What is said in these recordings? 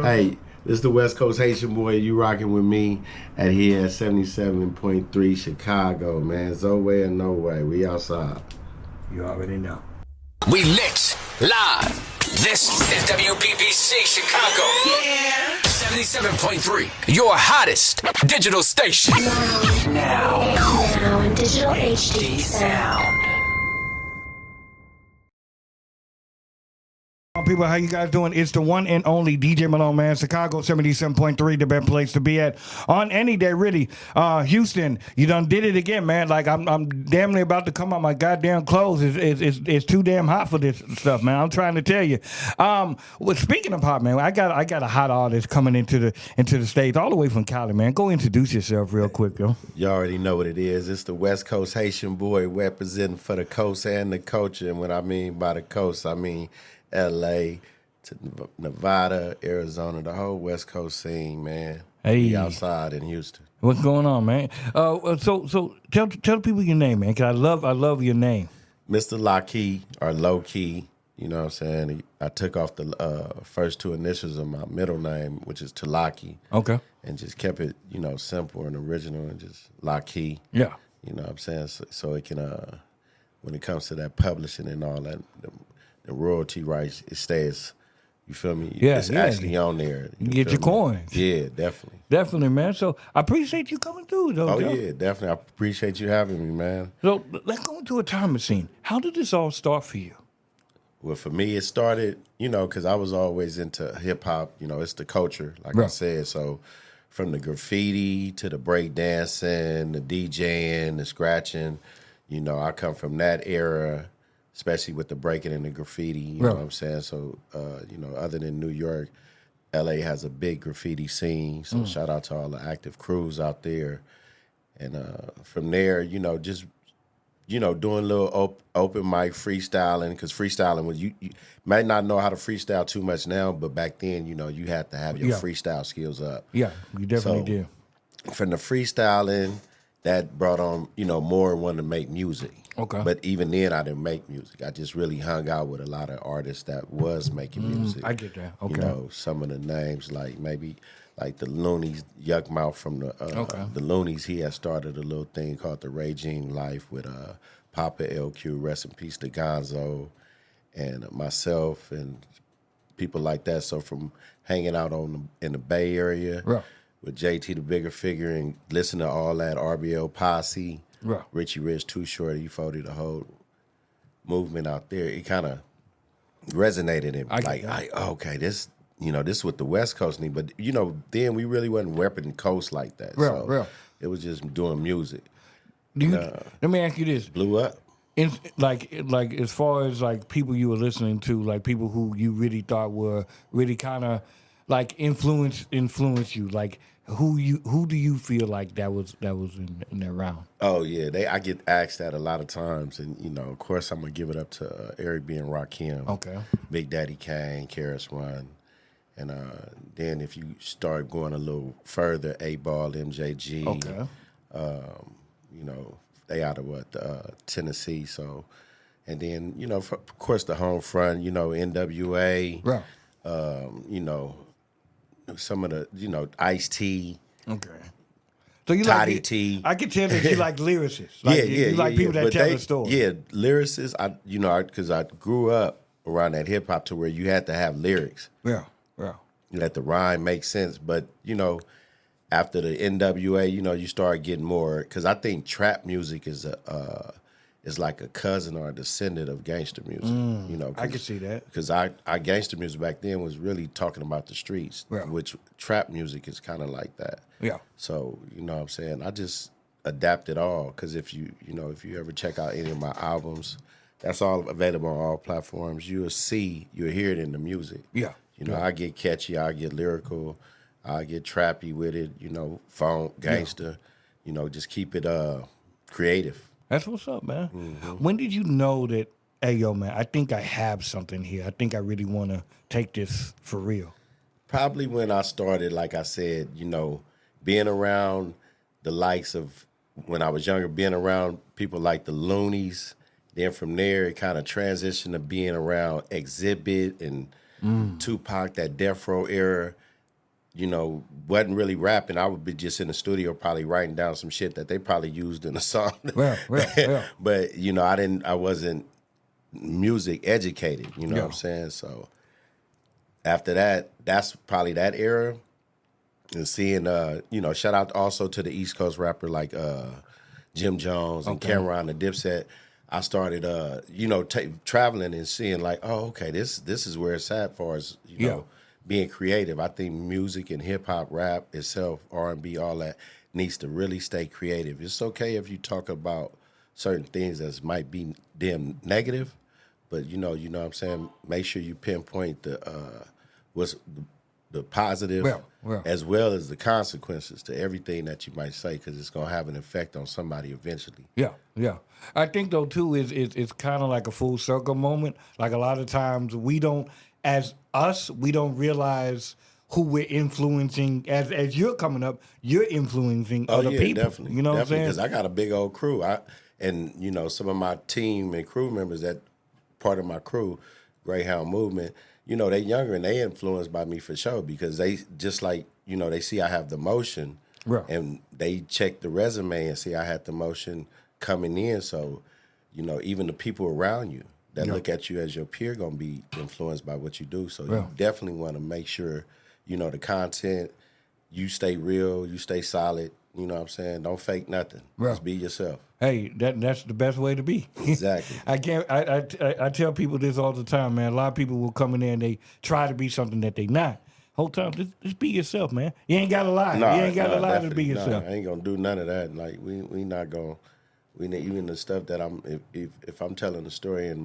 Hey, this is the West Coast Haitian Boy. You rocking with me at here at 77.3 Chicago, man. It's no way and no way. We outside. You already know. We lit live. This is WBBC Chicago. Yeah. 77.3, your hottest digital station. Now in digital HD sound. People, how you guys doing? It's the one and only DJ Malone, man. Chicago 77.3, the best place to be at on any day, really. Houston, you done did it again, man. Like I'm damn near about to come out my goddamn clothes. It's too damn hot for this stuff, man. I'm trying to tell you. Well, speaking of hot, man, I got a hot artist coming into the States all the way from Cali, man. Go introduce yourself real quick, yo. You already know what it is. It's the West Coast Haitian Boy representing for the coast and the culture. And what I mean by the coast, I mean LA to Nevada, Arizona, the whole West Coast scene, man. Hey, we outside in Houston. What's going on, man? So tell people your name, man. Cause I love your name, Mr.Lockee or Low Key. You know what I'm saying? I took off the first two initials of my middle name, which is Lockee. Okay. And just kept it, simple and original and just Lockee. Yeah. You know what I'm saying? So it can, when it comes to that publishing and all that, the royalty rights, it stays, you feel me? Yeah, it's actually on there. You get your coins. Yeah, definitely. Definitely, man. So I appreciate you coming through, though. Oh, Joe. yeah, definitely. I appreciate you having me, man. So let's go into a time machine. How did this all start for you? Well, for me, it started, because I was always into hip-hop. It's the culture, like I said. So from the graffiti to the break dancing, the DJing, the scratching, I come from that era, especially with the breaking and the graffiti, you know what I'm saying? So, other than New York, LA has a big graffiti scene. So shout out to all the active crews out there. And from there, just, doing a little open mic freestyling, because freestyling was, you might not know how to freestyle too much now, but back then, you had to have your freestyle skills up. Yeah, you definitely did. From the freestyling, that brought on, more wanting to make music. Okay. But even then, I didn't make music. I just really hung out with a lot of artists that was making music. I get that. Okay. Some of the names, like maybe like the Loonies, Yuck Mouth from the Loonies, he had started a little thing called the Raging Life with Papa LQ, rest in peace to Gonzo, and myself and people like that. So from hanging out in the Bay Area with JT the Bigger Figure and listen to all that RBL Posse, Richie Rich, Too Short, E40, the whole movement out there, it kind of resonated in me. Okay, this is what the West Coast need. But, then we really wasn't repping coast like that. It was just doing music. Let me ask you this. Blew up. Like as far as like people you were listening to, like people who you really thought were really kind of like influence you, like who do you feel like that was in that round? Oh yeah, I get asked that a lot of times, and of course I'm gonna give it up to Eric B and Rakim, Big Daddy Kane, Karis One, and then if you start going a little further, 8Ball, MJG, they out of Tennessee, so, and then of course the home front, NWA, some of the Ice-T. Okay. So you Toddy like T. I can tell that you like lyricists. Like, you like people that tell the story. Yeah, lyricists. Because I grew up around that hip hop to where you had to have lyrics. Yeah. You let the rhyme make sense. But after the NWA, you start getting more, because I think trap music is like a cousin or a descendant of gangster music. I can see that. Because our gangster music back then was really talking about the streets, which trap music is kind of like that. Yeah. So, you know what I'm saying? I just adapt it all, because if you ever check out any of my albums, that's all available on all platforms. You'll hear it in the music. Yeah. I get catchy, I get lyrical, I get trappy with it, funk, gangster, just keep it creative. That's what's up, man. Mm-hmm. When did you know that, hey, yo, man, I think I have something here. I think I really want to take this for real? Probably when I started, like I said, being around the likes of, when I was younger, being around people like the Loonies. Then from there, it kind of transitioned to being around Exhibit and Tupac, that Death Row era. wasn't really rapping. I would be just in the studio probably writing down some shit that they probably used in a song. Well. But, I wasn't music educated, what I'm saying? So after that, that's probably that era. And seeing, shout out also to the East Coast rapper like Jim Jones and Cameron, the Dipset. I started, traveling and seeing like, oh, okay, this is where it's at for as, being creative. I think music and hip hop, rap itself, R&B, all that needs to really stay creative. It's okay if you talk about certain things that might be damn negative, but you know what I'm saying? Make sure you pinpoint what's the positive as well as the consequences to everything that you might say, because it's going to have an effect on somebody eventually. Yeah. I think, though, too, it's kind of like a full circle moment. Like a lot of times we don't realize who we're influencing. As you're coming up, you're influencing other people. Definitely. You know what I'm saying? Because I got a big old crew. Some of my team and crew members that part of my crew, Greyhound Movement, they younger and they influenced by me for sure, because they just like, they see I have the motion and they check the resume and see I had the motion coming in. So, even the people around you that look at you as your peer going to be influenced by what you do. So you definitely want to make sure, the content, you stay real, you stay solid. You know what I'm saying? Don't fake nothing. Just be yourself. Hey, that's the best way to be. Exactly. I tell people this all the time, man. A lot of people will come in there and they try to be something that they not. Whole time, just be yourself, man. You ain't got to lie. You ain't got to lie to be yourself. I ain't gonna do none of that. Like we not gonna. Even the stuff that if I'm telling a story in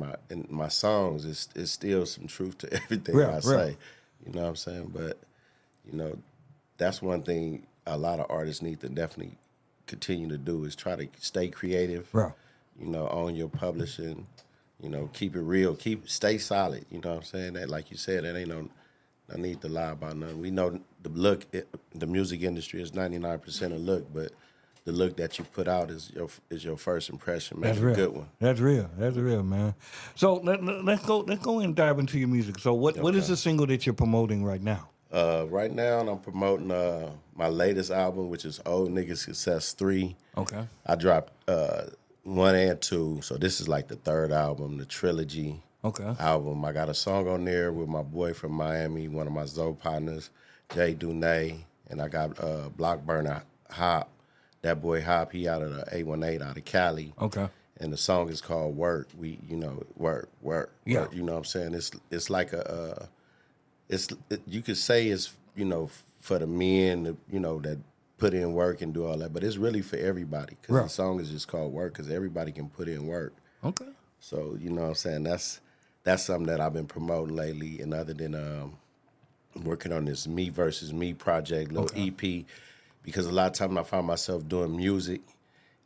my songs, it's still some truth to everything I say. You know what I'm saying? But that's one thing a lot of artists need to definitely continue to do, is try to stay creative. Own your publishing. Keep it real. Stay solid. You know what I'm saying? That, like you said, that ain't no need to lie about nothing. We know the music industry is 99% a look, but the look that you put out is your first impression. Make it a good one. That's real, man. So let's go and dive into your music. So what is the single that you're promoting right now? Right now, I'm promoting my latest album, which is Old Nigga Success 3. Okay. I dropped 1 and 2, so this is like the third album, the trilogy album. I got a song on there with my boy from Miami, one of my Zoe partners, Jay Dunay, and I got Block Burner Hop. That boy Hop, he out of the 818 out of Cali. Okay. And the song is called Work. Work. Yeah. Work, you know what I'm saying? It's like you could say it's, for the men, that put in work and do all that, but it's really for everybody, because the song is just called Work, because everybody can put in work. Okay. So, you know what I'm saying? That's something that I've been promoting lately, and other than working on this Me Versus Me project, little EP, because a lot of times I find myself doing music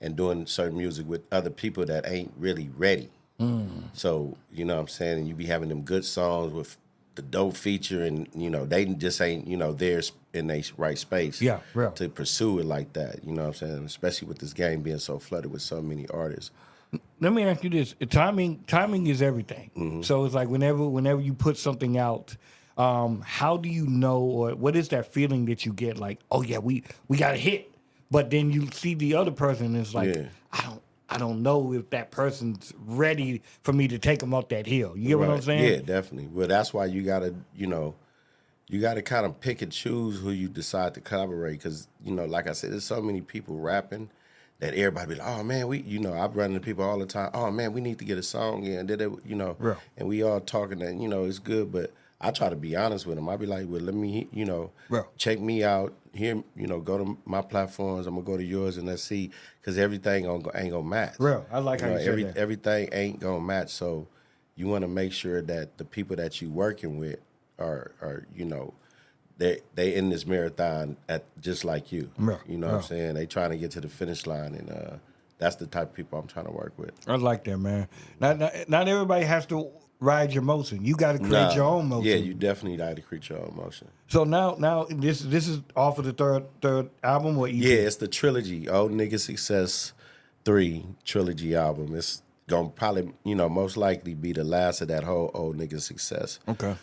and doing certain music with other people that ain't really ready. So, you know what I'm saying? And you be having them good songs with the dope feature, and, they just ain't, there in their right space to pursue it like that. You know what I'm saying? Especially with this game being so flooded with so many artists. Let me ask you this. Timing is everything. Mm-hmm. So it's like whenever you put something out, how do you know, or what is that feeling that you get, like, oh yeah, we got a hit, but then you see the other person and it's like, I don't know if that person's ready for me to take them up that hill. You get what I'm saying? Yeah, definitely. Well, that's why you gotta kind of pick and choose who you decide to collaborate, because, like I said, there's so many people rapping that everybody be like, oh man, I run into people all the time, oh man, we need to get a song in, and we all talking that, it's good, but I try to be honest with them. I be like, well, let me, check me out here, go to my platforms. I'm gonna go to yours, and let's see, because everything ain't gonna match. I like how you said that. Everything ain't gonna match. So you want to make sure that the people that you working with are they in this marathon at just like you. You know what I'm saying? They trying to get to the finish line, and that's the type of people I'm trying to work with. I like that, man. Not everybody has to ride your motion. You got to create your own motion. Yeah, you definitely got to create your own motion. So now this is off of the third album, or EP? Yeah, it's the trilogy, Old Nigga Success 3 trilogy album. It's gonna probably, most likely be the last of that whole Old Nigga Success. Okay.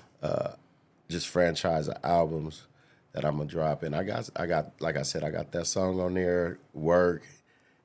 Just franchise of albums that I'm gonna drop. And I got like I said, I got that song on there, Work.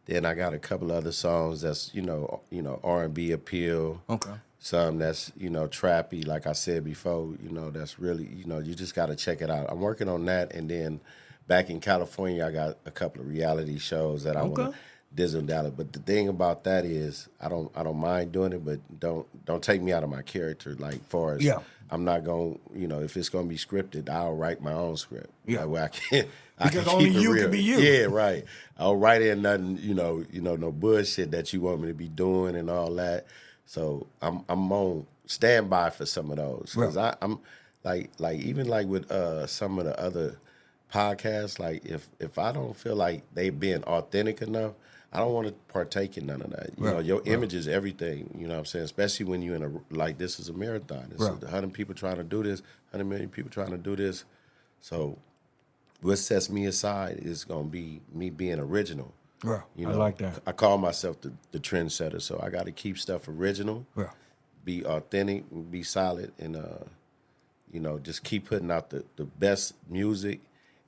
Then I got a couple other songs that's R&B appeal. Okay. Some that's trappy, like I said before. That's really you just got to check it out. I'm working on that, and then back in California, I got a couple of reality shows that I want to dizzle down. But the thing about that is, I don't mind doing it, but don't take me out of my character. Like far as I'm not gonna, if it's gonna be scripted, I'll write my own script. Yeah, that way I can. Because only you can be you. Yeah, right. I'll write in nothing, no bullshit that you want me to be doing and all that. So I'm on standby for some of those because I'm like even like with some of the other podcasts, like if I don't feel like they being authentic enough, I don't want to partake in none of that. Your image is everything. You know what I'm saying? Especially when you're in this is a marathon. It's 100 people trying to do this, 100 million people trying to do this. So what sets me aside is going to be me being original. I like that. I call myself the trendsetter, so I got to keep stuff original, be authentic, be solid, and just keep putting out the best music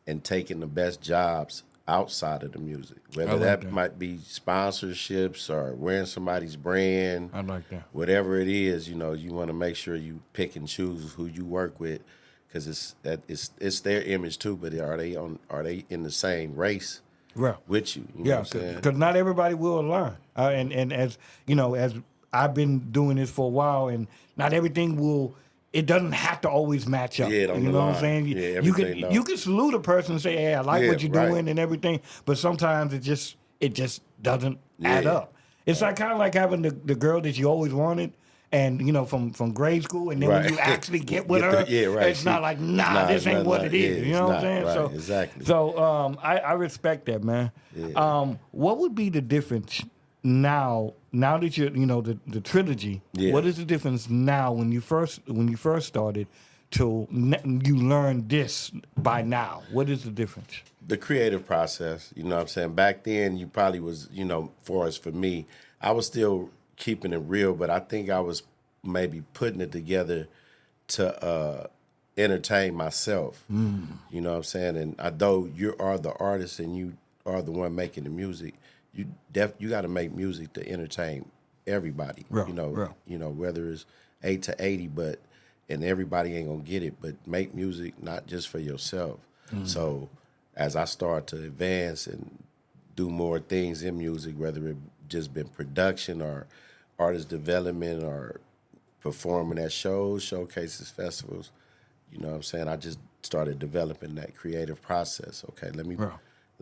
and taking the best jobs outside of the music. Whether that might be sponsorships or wearing somebody's brand. I like that. Whatever it is, you want to make sure you pick and choose who you work with, because it's their image too. But are they in the same race? With you, know what I'm saying? Because not everybody will align, and as as I've been doing this for a while, and not everything will. It doesn't have to always match up. Yeah, you know what I'm saying? You can salute a person and say, "Hey, I like what you're doing and everything," but sometimes it just doesn't add up. It's like kind of like having the girl that you always wanted. And from grade school, and then when you actually get with her, it's not like this ain't what it is. You know what I'm saying? Right, so exactly. So I respect that, man. Yeah. What would be the difference now that you're the trilogy? Yeah. What is the difference now when you first started to you learn this by now? What is the difference? The creative process. You know what I'm saying? Back then, you probably was for me, I was still keeping it real, but I think I was maybe putting it together to entertain myself. You know what I'm saying? And although you are the artist and you are the one making the music, you got to make music to entertain everybody. Whether it's 8 to 80, and everybody ain't gonna get it, but make music not just for yourself. So as I start to advance and do more things in music, whether it just been production or artist development or performing at shows, showcases, festivals, you know what I'm saying? I just started developing that creative process. Okay, let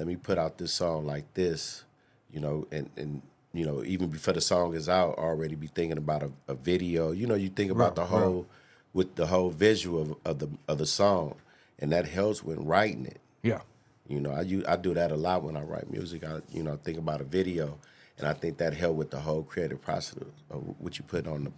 me put out this song like this, and even before the song is out, already be thinking about a video. You think about the whole visual of the song, and that helps when writing it. Yeah. I do that a lot when I write music. I think about a video. And I think that helped with the whole creative process of what you put on the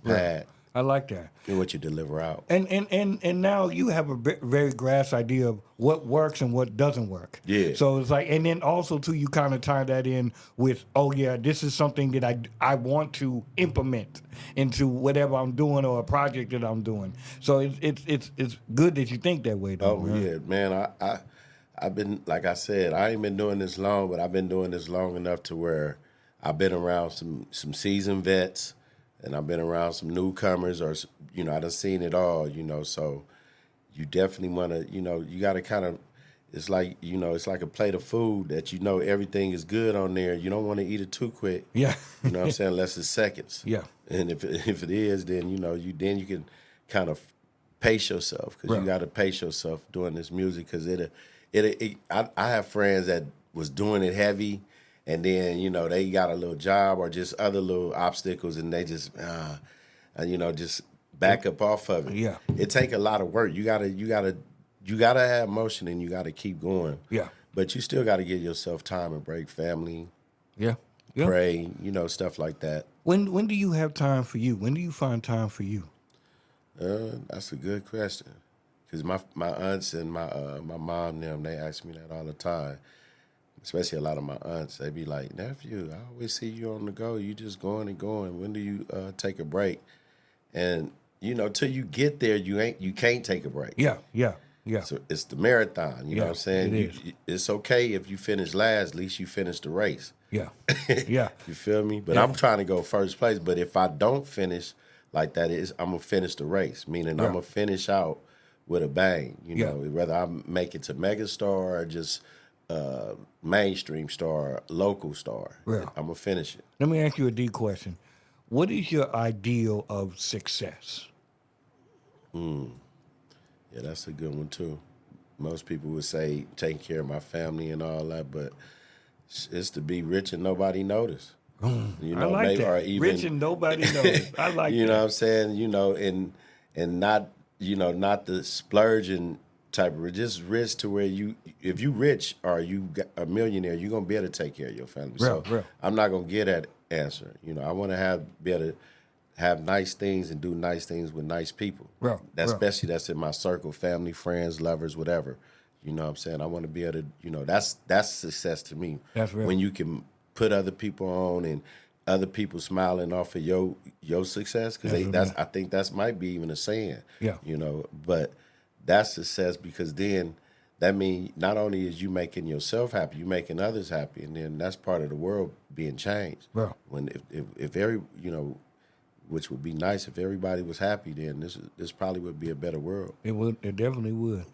pad. I like that. And what you deliver out. And now you have a very grasp idea of what works and what doesn't work. Yeah. So it's like, and then also too, you kind of tie that in with, this is something that I want to implement into whatever I'm doing or a project that I'm doing. So it's good that you think that way, though. Man, I've been, like I said, I ain't been doing this long, but I've been doing this long enough to where I've been around some seasoned vets, and I've been around some newcomers, or I done seen it all, so you definitely want to, you got to kind of, it's like a plate of food that everything is good on there. You don't want to eat it too quick. Yeah. You know what I'm saying? Unless it's seconds. Yeah. And if it is, then, you can kind of pace yourself, because you got to pace yourself doing this music, because I have friends that was doing it heavy, and then they got a little job or just other little obstacles, and they just just back up off of it. Yeah, it take a lot of work. You gotta have motion, and you gotta keep going. Yeah, but you still gotta give yourself time and break, family. Yeah, pray, stuff like that. When do you have time for you? When do you find time for you? That's a good question. Because my aunts and my mom and them, they ask me that all the time. Especially a lot of my aunts. They be like, nephew, I always see you on the go. You just going and going. When do you take a break? And, till you get there, you can't take a break. Yeah. Yeah. So it's the marathon. You know what I'm saying? It is. It's okay if you finish last. At least you finish the race. Yeah. Yeah. You feel me? But I'm trying to go first place. But if I don't finish like that, I'm gonna finish the race. Meaning I'm gonna finish out with a bang. You know, whether I make it to megastar or just mainstream star, local star. Yeah. I'm gonna finish it. Let me ask you a D question. What is your ideal of success? Yeah, that's a good one too. Most people would say taking care of my family and all that, but it's to be rich and nobody notice. You know, I like maybe, that. or even, Rich and nobody knows. I like you that. know what I'm saying? You know, and not, you know, not the splurging type of rich, just rich to where if you rich or you got a millionaire, you're gonna be able to take care of your family. Real. I'm not gonna get that answer. You know, I want to be able to have nice things and do nice things with nice people. Especially that's in my circle, family, friends, lovers, whatever. You know what I'm saying? I want to be able to, you know, that's success to me. That's real. When you can put other people on and other people smiling off of your success, because I think that's might be even a saying. Yeah. You know, but that's success because then that means not only is you making yourself happy, you making others happy, and then that's part of the world being changed. Well, When if every, you know, which would be nice if everybody was happy, then this probably would be a better world. it would. It definitely would.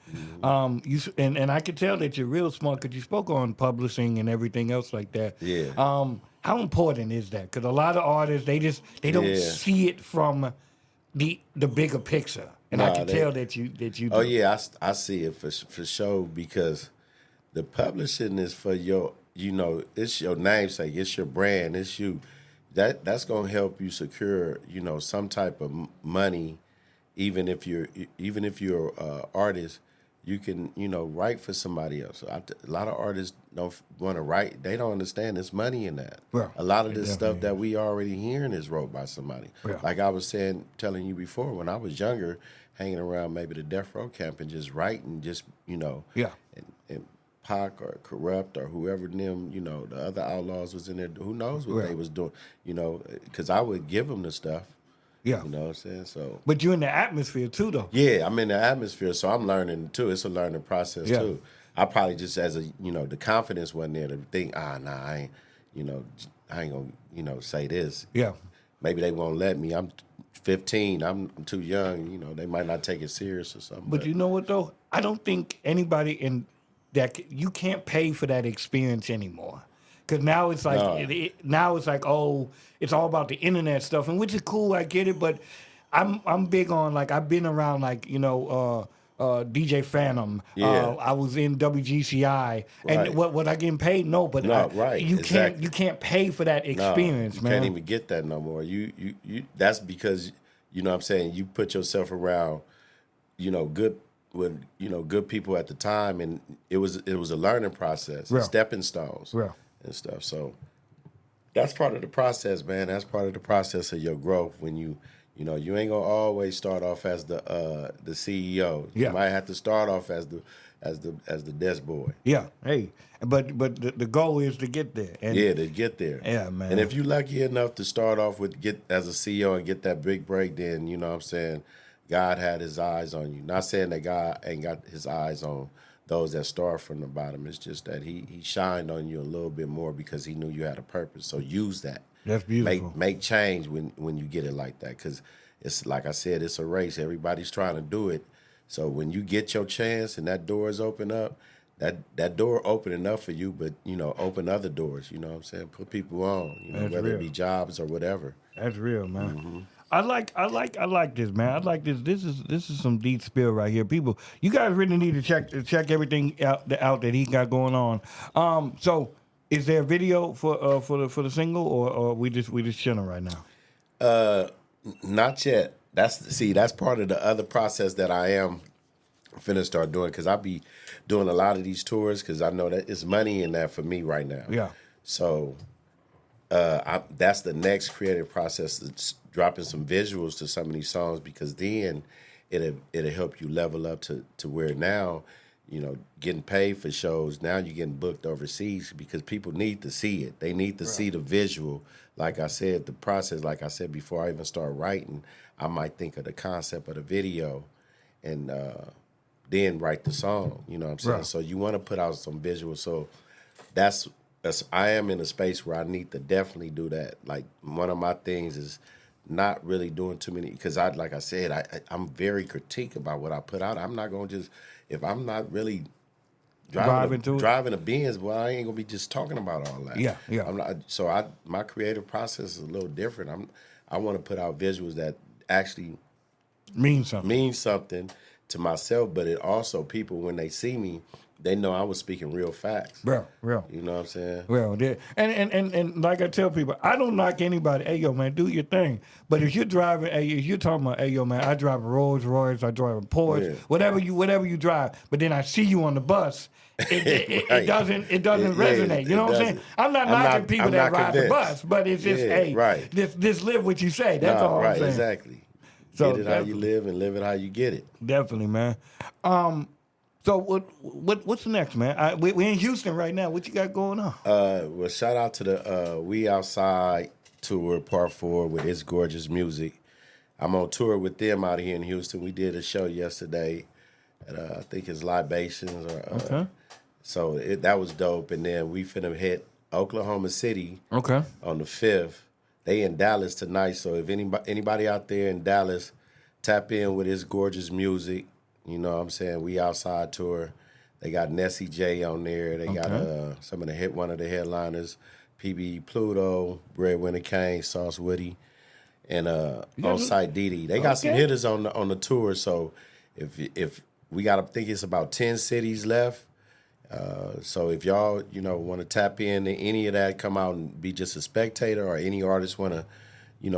Mm-hmm. And I could tell that you're real smart because you spoke on publishing and everything else like that. Yeah. How important is that? Because a lot of artists they don't see it from the bigger picture, and I can tell that you do. Oh yeah, I see it for sure because the publishing is for your, you know, it's your namesake, it's your brand, it's you. That's gonna help you secure, you know, some type of money, even if you're artist, you can, you know, write for somebody else. A lot of artists don't want to write; they don't understand there's money in that. Well, a lot of this stuff that we already hearing is wrote by somebody. Yeah. Like I was telling you before, when I was younger, hanging around maybe the death row camp and just writing, just, you know, and Pac or Corrupt or whoever them, you know, the other outlaws was in there. Who knows what they was doing, you know, because I would give them the stuff. Yeah. You know what I'm saying? So. But you're in the atmosphere too, though. Yeah, I'm in the atmosphere, so I'm learning too. It's a learning process too. I probably just the confidence wasn't there to think, I ain't, you know, I ain't gonna, you know, say this. Yeah. Maybe they won't let me. I'm 15. I'm too young. You know, they might not take it serious or something. But you know what though? I don't think anybody in that you can't pay for that experience anymore. Because now it's like oh, it's all about the internet stuff, and which is cool. I get it, but I'm big on, like, I've been around, like, you know, DJ Phantom. Yeah. I was in WGCI, and what I getting paid? No, but you can't pay for that experience, man. You can't even get that no more. You that's because, you know what I'm saying, you put yourself around, you know, good people at the time, and it was a learning process, stepping stones. And stuff. So that's part of the process, man. That's part of the process of your growth. When you know, you ain't gonna always start off as the CEO. You might have to start off as the desk boy. Yeah. Hey, but the goal is to get there. And to get there. Yeah, man. And if you're lucky enough to start off with get as a CEO and get that big break, then, you know what I'm saying, God had his eyes on you. Not saying that God ain't got his eyes on those that start from the bottom. It's just that he shined on you a little bit more because he knew you had a purpose. So use that. That's beautiful. Make change when you get it like that, because it's like I said, it's a race. Everybody's trying to do it. So when you get your chance and that door is open up, that door open enough for you, but, you know, open other doors. You know what I'm saying? Put people on. You know, That's whether real. it be jobs or whatever. That's real, man. Mm-hmm. I like this, man. I like this. This is some deep spill right here, people. You guys really need to check everything out that he got going on. So, is there a video for the single, or we just chilling right now? Not yet. That's part of the other process that I am finna start doing, because I be doing a lot of these tours, because I know that it's money in that for me right now. Yeah. So that's the next creative process. It's dropping some visuals to some of these songs, because then it'll help you level up to where now, you know, getting paid for shows. Now you're getting booked overseas because people need to see it. They need to see the visual. Like I said, the process, like I said, before I even start writing, I might think of the concept of the video and then write the song. You know what I'm saying? Right. So you want to put out some visuals. So that's I am in a space where I need to definitely do that. Like one of my things is not really doing too many, because like I said, I'm very critique about what I put out. I'm not gonna just, if I'm not really driving a Benz, well, I ain't gonna be just talking about all that. Yeah. I'm not. So my creative process is a little different. I want to put out visuals that actually mean something to myself, but it also, people, when they see me, they know I was speaking real facts. Real. You know what I'm saying? Well, and like I tell people, I don't knock anybody. Hey, yo, man, do your thing. But if you're driving, if you're talking about, hey, yo, man, I drive a Rolls Royce, I drive a Porsche, whatever you drive. But then I see you on the bus. It doesn't resonate. You know what I'm saying? I'm not knocking people that ride the bus, but it's just, this live what you say. That's all I'm saying. Exactly. So get it how you live and live it how you get it. Definitely, man. So what's next, man? We in Houston right now. What you got going on? Well, shout out to the We Outside tour, Part 4 with It's Gorgeous Music. I'm on tour with them out here in Houston. We did a show yesterday at I think it's Libations. Okay. So that was dope. And then we finna hit Oklahoma City. Okay. On the 5th. They in Dallas tonight. So if anybody out there in Dallas, tap in with It's Gorgeous Music. You know what I'm saying? We Outside tour. They got Nessie J on there. They got one of the headliners, PB Pluto, Breadwinner Kane, Sauce Woody, and On Site Didi. They got some hitters on the tour. So if we got, I think it's about 10 cities left. So if y'all, want to tap in to any of that, come out and be just a spectator, or any artist want to,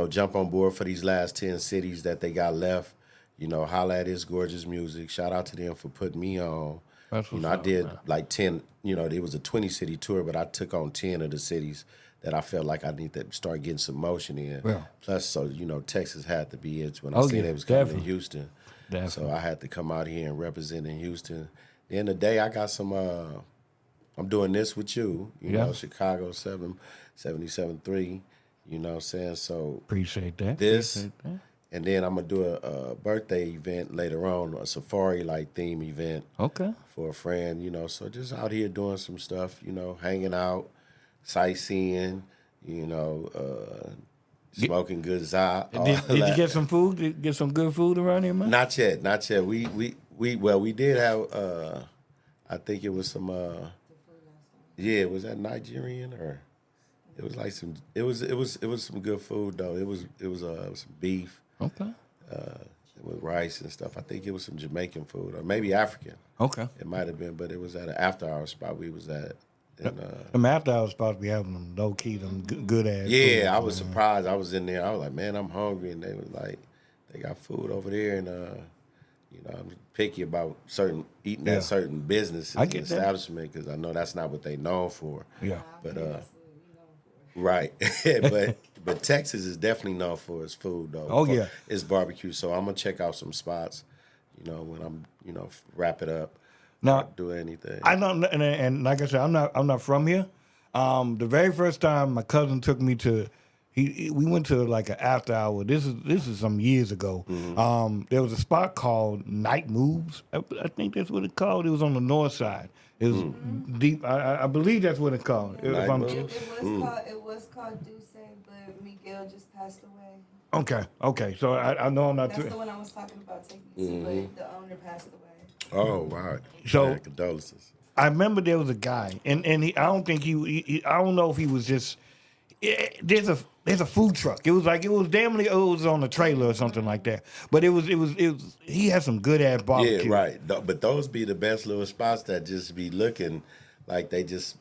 jump on board for these last 10 cities that they got left, holla at It's Gorgeous Music. Shout out to them for putting me on. I did like 10, it was a 20-city tour, but I took on 10 of the cities that I felt like I need to start getting some motion in. Yeah. Plus, so, Texas had to be it when I seen they was coming to Houston. Definitely. So I had to come out here and represent in Houston. At the end of the day, I got some, I'm doing this with you, Chicago 77.3, you know what I'm saying? So appreciate that. And then I'm going to do a birthday event later on, a safari-like theme event. Okay. For a friend, so just out here doing some stuff, hanging out, sightseeing, smoking good za. Did you get some food? Did you get some good food around here, man? Not yet. We did have, I think it was some, was that Nigerian, or it was like some, it was some good food though. It was some beef. Okay. With rice and stuff. I think it was some Jamaican food, or maybe African. Okay. It might have been, but it was at an after-hour spot we was at. And, them after-hour spots be having them low-key, them good-ass Yeah, food, I was surprised. I was in there. I was like, man, I'm hungry. And they was like, they got food over there. And, I'm picky about eating at certain businesses and establishment, because I know that's not what they known for. Yeah. But, right. But Texas is definitely known for its food, though. Oh, yeah. It's barbecue. So I'm going to check out some spots, when I'm, wrap it up. Now, do anything. I don't, and like I said, I'm not from here. The very first time my cousin took me to, we went to like an after hour. This is some years ago. Mm-hmm. There was a spot called Night Moves. I think that's what it's called. It was on the north side. It was deep. I believe that's what it's called. It was called Duce, but Miguel just passed away. Okay. So I know I'm not. That's the one I was talking about taking you to, but the owner passed away. Oh wow! So condolences. I remember there was a guy, and I don't think he I don't know if he was just. There's a food truck. It was damn near, it was on a trailer or something like that. But it was he had some good ass barbecue. Yeah, right. But those be the best little spots that just be looking like they just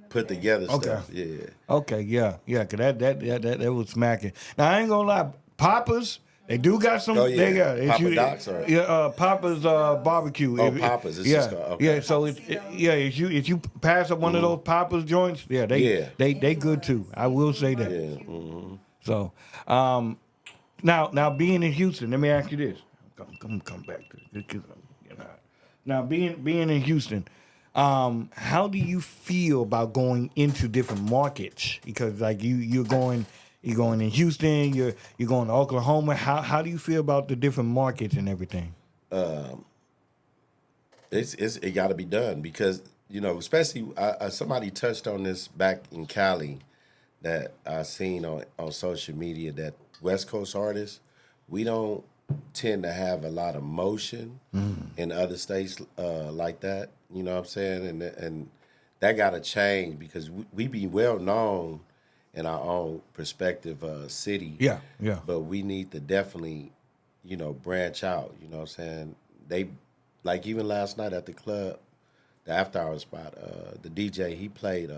put together stuff. Yeah. Okay. Yeah. Cause that was smacking. Now I ain't gonna lie, Papa's. They do got some. Oh, yeah. They got Papa Doc's, or? Papa's barbecue. Oh, Papa's. It's just called, okay. Yeah. So if you pass up one of those Papa's joints, they good too. I will say that. Yeah. Mm-hmm. So, now being in Houston, let me ask you this. Come back to this. Now being in Houston, how do you feel about going into different markets? Because like you're going in Houston, you're going to Oklahoma. How do you feel about the different markets and everything? it got to be done because especially somebody touched on this back in Cali that I seen on social media that West Coast artists, we don't tend to have a lot of motion in other states like that. You know what I'm saying? And that got to change because we be well known in our own prospective city. Yeah. But we need to definitely, branch out. You know what I'm saying? They, like even last night at the club, the after hour spot, the DJ, he played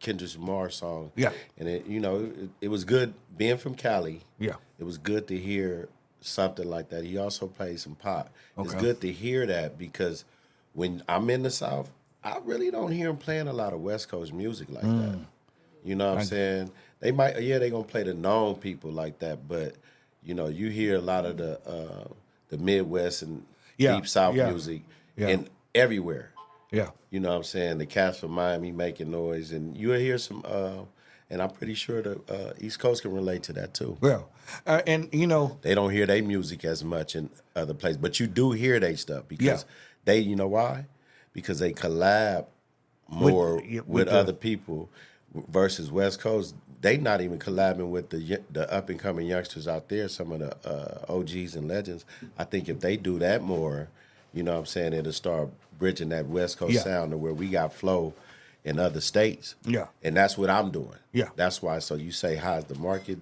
Kendrick Lamar song. Yeah. And it was good being from Cali. Yeah. It was good to hear something like that. He also played some pop. Okay. It's good to hear that because when I'm in the South, I really don't hear him playing a lot of West Coast music like that. You know what I'm saying? They might, they gonna play the known people like that, but you hear a lot of the Midwest and Deep South music and everywhere. Yeah. You know what I'm saying? The cats from Miami making noise, and you'll hear some, and I'm pretty sure the East Coast can relate to that too. Well, and they don't hear their music as much in other places, but you do hear their stuff because they, why? Because they collab more with other people versus West Coast. They not even collabing with the up and coming youngsters out there. Some of the OGs and legends. I think if they do that more, you know what I'm saying, it'll start bridging that West Coast sound to where we got flow in other states. Yeah. And that's what I'm doing. Yeah. That's why. So you say, how's the market?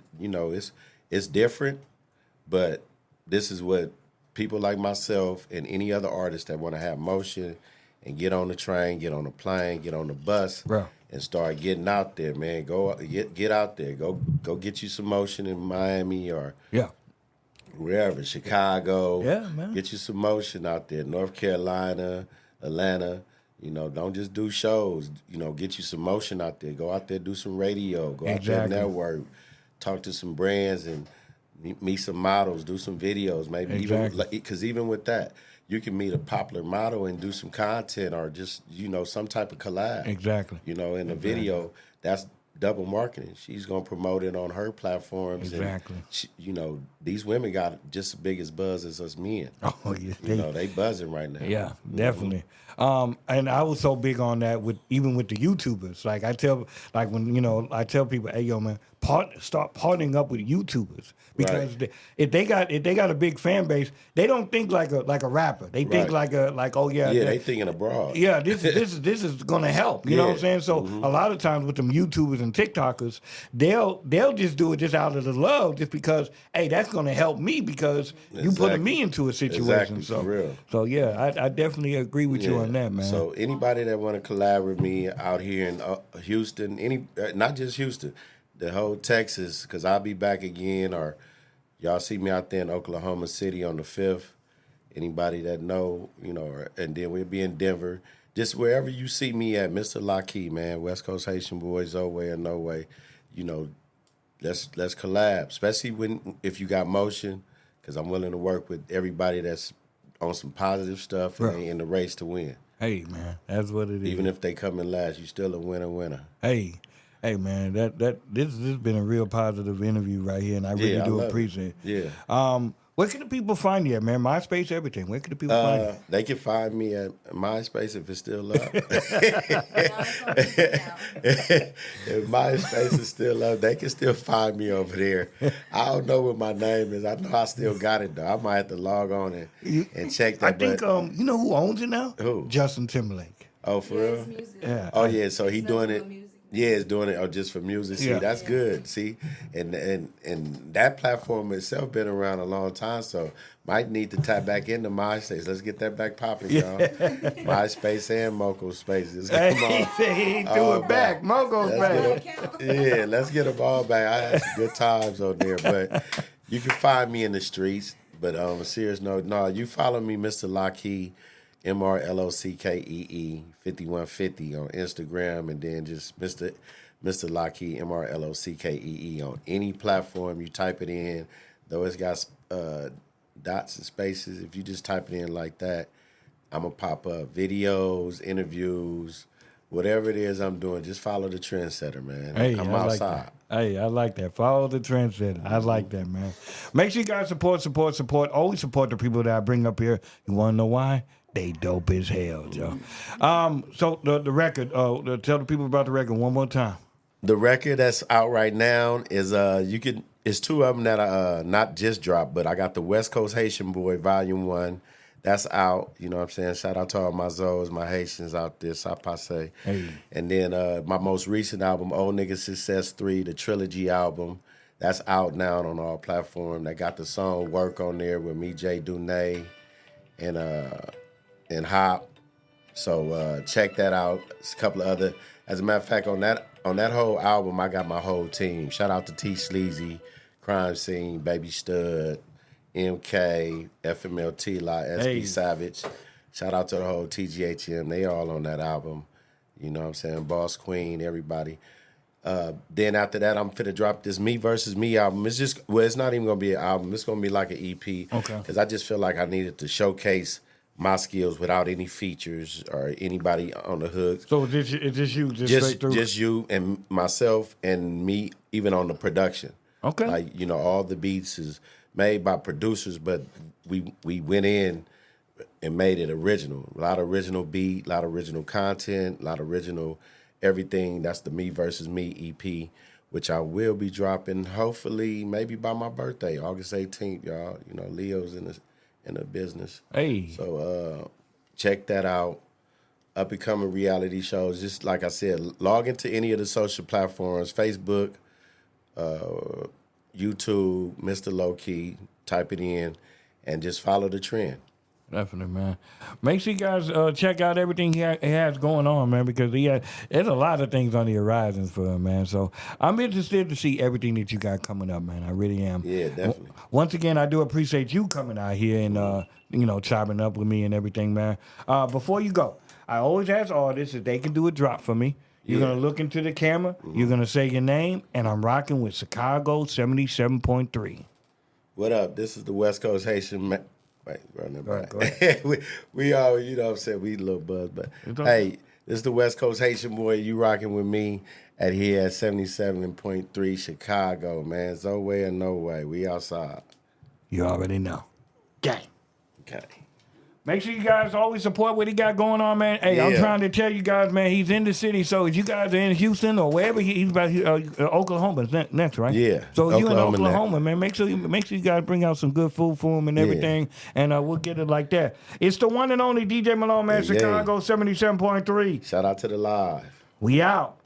It's different, but this is what people like myself and any other artist that want to have motion and get on the train, get on the plane, get on the bus, and start getting out there, man. Go get out there. Go get you some motion in Miami or wherever, Chicago. Yeah, man. Get you some motion out there. North Carolina, Atlanta. Don't just do shows. Get you some motion out there. Go out there, do some radio. Go out there, network. Talk to some brands and meet some models. Do some videos, maybe even because even with that, you can meet a popular model and do some content or just some type of collab. Exactly. In the video, that's double marketing. She's gonna promote it on her platforms. Exactly. And these women got just as big as buzz as us men. Oh yeah. They buzzing right now. Yeah, definitely. And I was so big on that even with the YouTubers. Like I tell people, hey yo man, start partnering up with YouTubers because if they got a big fan base, they don't think like a rapper. They think they thinking abroad. Yeah, this is gonna help. You know what I'm saying? So a lot of times with them YouTubers and TikTokers, they'll just do it just out of the love, just because hey, that's gonna help me because you putting me into a situation. For real. So yeah, I definitely agree with you on that, man. So anybody that want to collab with me out here in Houston, not just Houston, the whole Texas, because I'll be back again, or y'all see me out there in Oklahoma City on the 5th. Anybody that know, and then we'll be in Denver. Just wherever you see me at, Mr.Lockee, man, West Coast Haitian Boy, No Way or No Way, let's collab, especially if you got motion, because I'm willing to work with everybody that's on some positive stuff and in the race to win. Hey, man, that's what it is. Even if they come in last, you still a winner. Hey, man, this has been a real positive interview right here, and I really do appreciate it. Yeah. Where can the people find you at, man? MySpace, everything. Where can the people find you? They can find me at MySpace if it's still up. If MySpace is still up, they can still find me over there. I don't know what my name is. I know I still got it, though. I might have to log on and check that. I think, you know who owns it now? Who? Justin Timberlake. Oh, for real? Yeah. Oh, yeah, so he doing it. Yeah, it's doing it just for music. See, that's good. See, and that platform itself been around a long time, so might need to tap back into MySpace. Let's get that back popping, y'all. MySpace and Moco Spaces. He threw it back. Moco's back. Yeah, let's get them all back. I had some good times on there, but you can find me in the streets. But on a serious note, no, you follow me, Mr.Lockee. MRLOCKEE 5150 on Instagram, and then just Mr. Lockee MRLOCKEE on any platform you type it in. Though it's got dots and spaces, if you just type it in like that, I'm gonna pop up videos, interviews, whatever it is I'm doing. Just follow the trendsetter, man. Hey, I'm outside. Hey, I like that. Follow the trendsetter. I like that, man. Make sure you guys support. Always support the people that I bring up here. You want to know why? They dope as hell, Joe. So the record, tell the people about the record one more time. The record that's out right now is it's two of them that are not just dropped, but I got the West Coast Haitian Boy Volume 1. That's out. You know what I'm saying? Shout out to all my Zoes, my Haitians out there, ça passe. Hey. And then my most recent album, Old Nigga Success 3, the trilogy album. That's out now on all platforms. They got the song Work on there with me, Jay Dunay, and Hop. So check that out. It's a couple of other. As a matter of fact, on that whole album, I got my whole team. Shout out to T Sleazy, Crime Scene, Baby Stud, MK, FMLT, SB Savage. Shout out to the whole TGHM. They all on that album. You know what I'm saying? Boss Queen, everybody. Then after that, I'm finna drop this Me Versus Me album. It's not even gonna be an album. It's gonna be like an EP. Okay. Because I just feel like I needed to showcase my skills without any features or anybody on the hook. So is this you straight through? Just you and myself and me, even on the production. Okay. Like, you know, all the beats is made by producers, but we went in and made it original. A lot of original beat, a lot of original content, a lot of original everything. That's the Me Versus Me EP, which I will be dropping hopefully maybe by my birthday, August 18th, y'all. You know, Leo's in the business. Hey. So check that out. Up and coming reality shows. Just like I said, log into any of the social platforms, Facebook, YouTube, Mr.Lockee, type it in, and just follow the trend. Definitely, man. Make sure you guys check out everything he has going on, man, because there's a lot of things on the horizon for him, man. So I'm interested to see everything that you got coming up, man. I really am. Yeah, definitely. Once again, I do appreciate you coming out here and, chopping up with me and everything, man. Before you go, I always ask artists if they can do a drop for me. You're going to look into the camera, you're going to say your name, and I'm rocking with Chicago 77.3. What up? This is the West Coast Haitian Wait, run that back. Go ahead. we all, you know what I'm saying, we a little buzz, but hey, this is the West Coast Haitian Boy. You rocking with me here at 77.3 Chicago, man. It's no way or no way. We outside. You already know. Gang. Okay. Make sure you guys always support what he got going on, man. Hey, I'm trying to tell you guys, man, he's in the city. So if you guys are in Houston or wherever he's about, Oklahoma's next, right? Yeah. So if you're in Oklahoma, man, make sure you guys bring out some good food for him and everything, and we'll get it like that. It's the one and only DJ Malone, man. Chicago 77.3. Shout out to the live. We out.